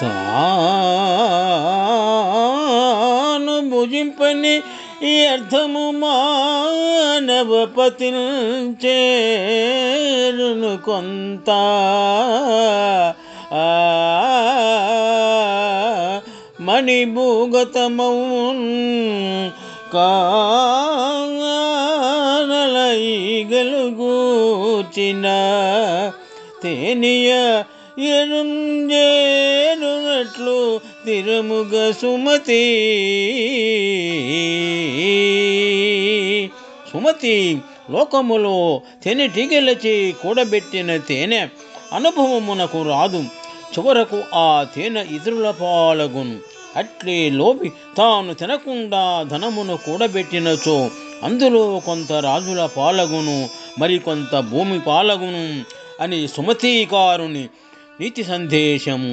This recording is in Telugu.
తాను భుజింపని ఈ అర్థము మానవపతిని చేరును కొంత మణిభూగతమౌన్ కానలైగలుగూచిన తేనియ ఎరుంజేరునట్లు తిరుముగ సుమతి. సుమతి, లోకములో తేనెటీగలచే కూడబెట్టిన తేనె అనుభవమునకు రాదు, చివరకు ఆ తేనె ఇతరుల పాలగును. అట్లే లోపి తాను తినకుండా ధనమును కూడబెట్టినచో అందులో కొంత రాజుల పాలగును, మరికొంత భూమి పాలగును అని సుమతీకారుని నీతి సందేశము.